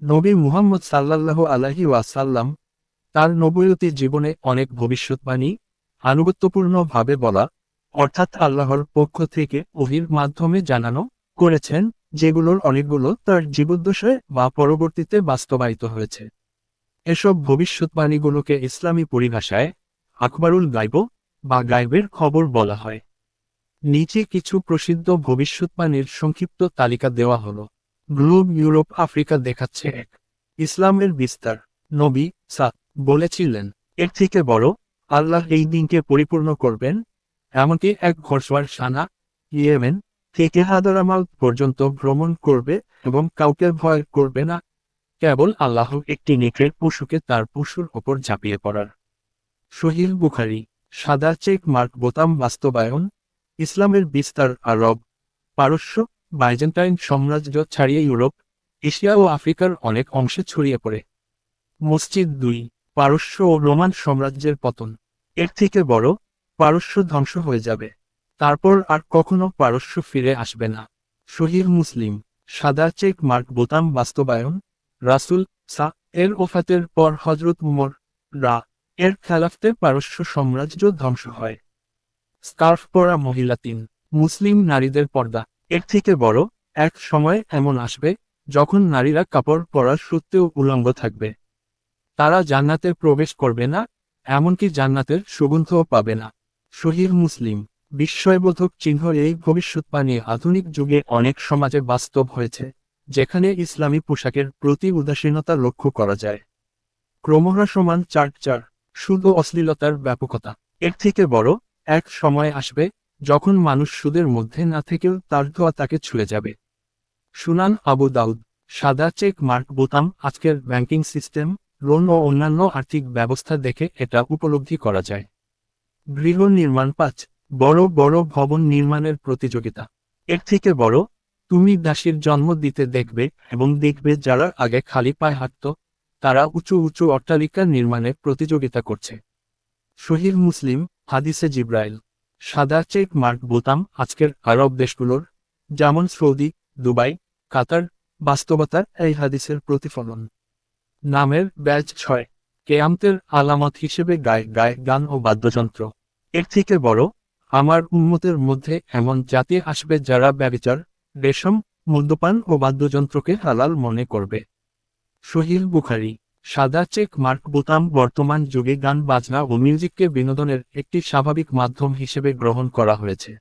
নবী মুহাম্মদ সাল্লাল্লাহু আলাইহি ওয়াসাল্লাম তার নবুয়তি জীবনে অনেক ভবিষ্যদ্বাণী আনুগত্যপূর্ণভাবে বলা, অর্থাৎ আল্লাহর পক্ষ থেকে ওহীর মাধ্যমে জানানো করেছেন, যেগুলোর অনেকগুলো তার জীবদ্দশায় বা পরবর্তীতে বাস্তবায়িত হয়েছে। এসব ভবিষ্যদ্বাণীগুলোকে ইসলামী পরিভাষায় আখবারুল গায়ব বা গায়বের খবর বলা হয়। নিচে কিছু প্রসিদ্ধ ভবিষ্যদ্বাণীর সংক্ষিপ্ত তালিকা দেওয়া হলো। গ্লোব ইউরোপ আফ্রিকা দেখাচ্ছে এক। ইসলামের বিস্তার। নবী বলেছিলেন, এর থেকে বড় আল্লাহ এই দিনকে পরিপূর্ণ করবেন, এমনকি এক ঘোড়সওয়ার সানা ইয়েমেন থেকে হাদারামাউত পর্যন্ত ভ্রমণ করবে এবং কাউকে ভয় করবে না, কেবল আল্লাহ একটি নেকড়ের পশুকে তার পশুর ওপর ঝাঁপিয়ে পড়ার। সহিহ বুখারী। সাদা চেক মার্ক বোতাম বাস্তবায়ন। ইসলামের বিস্তার আরব, পারস্য, বাইজেন্টাইন সাম্রাজ্য ছাড়িয়ে ইউরোপ, এশিয়া ও আফ্রিকার অনেক অংশে ছড়িয়ে পড়ে। মসজিদ ২। পারস্য ও রোমান সাম্রাজ্যের পতন। এর থেকে বড়, পারস্য ধ্বংস হয়ে যাবে, তারপর আর কখনো পারস্য ফিরে আসবে না। সহিহ মুসলিম। সাদা চেক মার্ক বোতাম বাস্তবায়ন। রাসূল এর ওফাতের পর হযরত উমর এর খেলাফতে পারস্য সাম্রাজ্য ধ্বংস হয়। স্কার্ফ পরা মহিলা ৩। মুসলিম নারীদের পর্দা। এর থেকে বড় এক সময় এমন আসবে যখন নারীরা কাপড় পরা সত্ত্বেও উলঙ্গ থাকবে। তারা জান্নাতে প্রবেশ করবে না, এমনকি জান্নাতের সুগন্ধও পাবে না। সহিহ মুসলিম। বিস্ময়বোধক চিহ্ন এই ভবিষ্যদ্বাণী আধুনিক যুগে অনেক সমাজে বাস্তব হয়েছে, যেখানে ইসলামী পোশাকের প্রতি উদাসীনতা লক্ষ্য করা যায়। ক্রমহ্রাসমান ৪ সুদ ও অশ্লীলতার ব্যাপকতা। এর থেকে বড় এক সময় আসবে যখন মানুষ সুদের মধ্যে না থেকেও তার ধোয়া তাকে ছুঁয়ে যাবে। সুনান আবু দাউদ। সাদা চেক মার্ক বোতাম আজকের ব্যাংকিং সিস্টেম, লোন ও অন্যান্য আর্থিক ব্যবস্থা দেখে এটা উপলব্ধি করা যায়। গৃহ নির্মাণ ৫। বড় বড় ভবন নির্মাণের প্রতিযোগিতা। এর থেকে বড়, তুমি দাসীর জন্ম দিতে দেখবে এবং দেখবে যারা আগে খালি পায়ে হাঁটত, তারা উঁচু উঁচু অট্টালিকা নির্মাণে প্রতিযোগিতা করছে। সহিহ মুসলিম। হাদিসে জিব্রাইল। সাদা চেক মার্ক বোতাম আজকের আরব দেশগুলোর, যেমন সৌদি, দুবাই, কাতার, বাস্তবতার এই হাদিসের প্রতিফলন। নামের ব্যাজ ৬। কেয়ামতের আলামত হিসেবে গায়ে গায়ে গান ও বাদ্যযন্ত্র। এর থেকে বড়, আমার উম্মতের মধ্যে এমন জাতি আসবে যারা ব্যভিচার, রেশম, মদ্যপান ও বাদ্যযন্ত্রকে হালাল মনে করবে। সহিহ বুখারী। সাদা চেক মার্ক বোতাম বর্তমান যুগে গান বাজনা ও মিউজিককে বিনোদনের একটি স্বাভাবিক মাধ্যম হিসেবে গ্রহণ করা হয়েছে।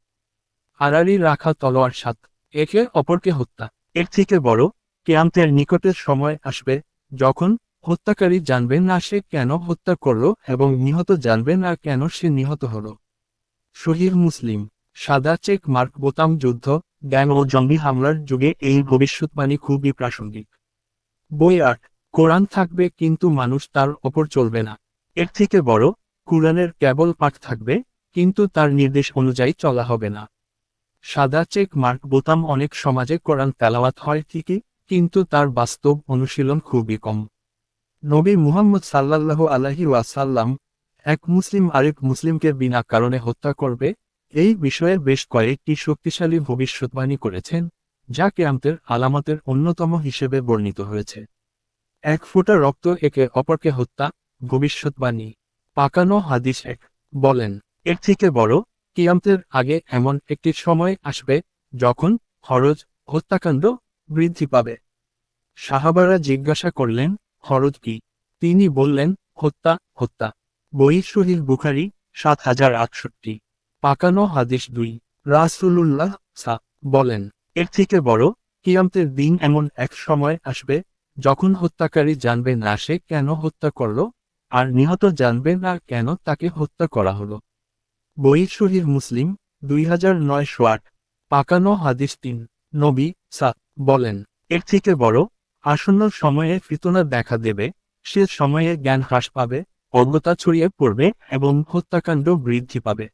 আড়াআড়ি রাখা তলোয়ার ৭। একে অপরকে হত্যা। এর থেকে বড়, কিয়ামতের নিকটের সময় আসবে যখন হত্যাকারী জানবে না সে কেন হত্যা করল এবং নিহত জানবে না কেন সে নিহত হল। সহিহ মুসলিম। সাদা চেক মার্ক বোতাম যুদ্ধ, গ্যাং ও জঙ্গি হামলার যুগে এই ভবিষ্যদ্বাণী খুবই প্রাসঙ্গিক। বই ৮। কোরআন থাকবে কিন্তু মানুষ তার ওপর চলবে না। এর থেকে বড়, কুরআনের কেবল পাঠ থাকবে, কিন্তু তার নির্দেশ অনুযায়ী চলা হবে না। সাদা চেক মার্ক বোতাম অনেক সমাজে কোরআন তেলাওয়াত হয় ঠিকই, কিন্তু তার বাস্তব অনুশীলন খুবই কম। নবী মুহাম্মদ সাল্লাল্লাহু আলাইহি ওয়াসাল্লাম এক মুসলিম আরেক মুসলিমকে বিনা কারণে হত্যা করবে, এই বিষয়ে বেশ কয়েকটি শক্তিশালী ভবিষ্যদ্বাণী করেছেন, যা কিয়ামতের আলামতের অন্যতম হিসেবে বর্ণিত হয়েছে। এক ফোঁটা রক্ত একে অপরকে হত্যা, ভবিষ্যদ্বাণী। পাকানো হাদিস ১। বলেন, এর থেকে বড়, কিয়ামতের আগে এমন একটি সময় আসবে যখন হরজ, হত্যাকাণ্ড বৃদ্ধি পাবে। সাহাবারা জিজ্ঞাসা করলেন, হরজ কি? তিনি বললেন, হত্যা। বই সহিহ বুখারী ৭০৬৮। পাকানো হাদিস ২। রাসূলুল্লাহ বলেন, এর থেকে বড়, কিয়ামতের দিন এমন এক সময় আসবে যখন হত্যাকারী জানবে না সে কেন হত্যা করল, আর নিহত জানবে না কেন তাকে হত্যা করা হলো। বই সহিহ মুসলিম ২৯০৮। পাকানো হাদিস ৩। নবী বলেন, এর থেকে বড়, আসন্ন সময়ে ফিতনা দেখা দেবে, সে সময়ে জ্ঞান হ্রাস পাবে, অজ্ঞতা ছড়িয়ে পড়বে এবং হত্যাকাণ্ড বৃদ্ধি পাবে।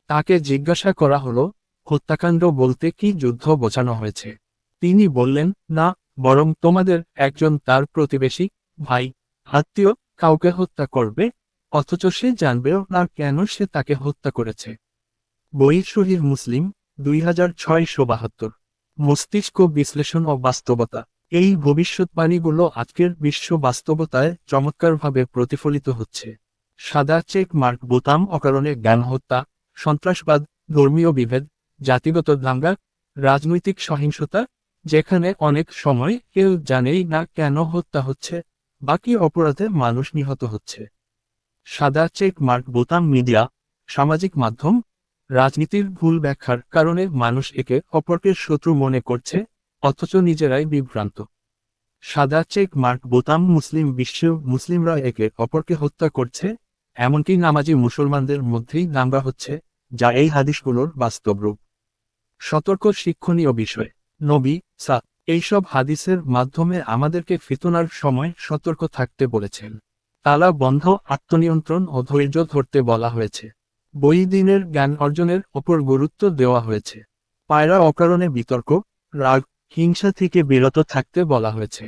তাকে জিজ্ঞাসা করা হলো, হত্যাকাণ্ড বলতে কি যুদ্ধ বোঝানো হয়েছে? তিনি বললেন, না, বরং তোমাদের একজন তার প্রতিবেশী, ভাই, আত্মীয় কাউকে হত্যা করবে, অথচ সে জানবেও না কেন সে তাকে হত্যা করেছে। বই সহিহ মুসলিম ২৬৭২। মস্তিষ্ক বিশ্লেষণ ও বাস্তবতা। এই ভবিষ্যৎবাণীগুলো আজকের বিশ্ব বাস্তবতায় চমৎকারভাবে প্রতিফলিত হচ্ছে। সাদা চেক মার্ক বোতাম অকারণে জ্ঞান হত্যা, সন্ত্রাসবাদ, ধর্মীয় বিভেদ, জাতিগত দাঙ্গা, রাজনৈতিক সহিংসতা, যেখানে অনেক সময় কেউ জানেই না কেন হত্যা হচ্ছে, বাকি অপরাধে মানুষ নিহত হচ্ছে। সাদা চেক মার্ক বোতাম মিডিয়া, সামাজিক মাধ্যম, রাজনীতির ভুল ব্যাখ্যার কারণে মানুষ একে অপরকে শত্রু মনে করছে, অথচ নিজেরাই বিভ্রান্ত। সাদা চেক মার্ক বোতাম মুসলিম বিশ্বেও মুসলিমরা একে অপরকে হত্যা করছে, এমনকি নামাজি মুসলমানদের মধ্যেই দাঙ্গা হচ্ছে, যা এই হাদিসগুলোর বাস্তব রূপ। সতর্ক শিক্ষণীয় বিষয়। নবী এইসব হাদিসের মাধ্যমে আমাদেরকে ফিতনার সময় সতর্ক থাকতে বলেছেন। তালা বন্ধ, আত্মনিয়ন্ত্রণ ও ধৈর্য ধরতে বলা হয়েছে। বইদিনের জ্ঞান অর্জনের ওপর গুরুত্ব দেওয়া হয়েছে। পায়রা অকারণে বিতর্ক, রাগ, হিংসা থেকে বিরত থাকতে বলা হয়েছে।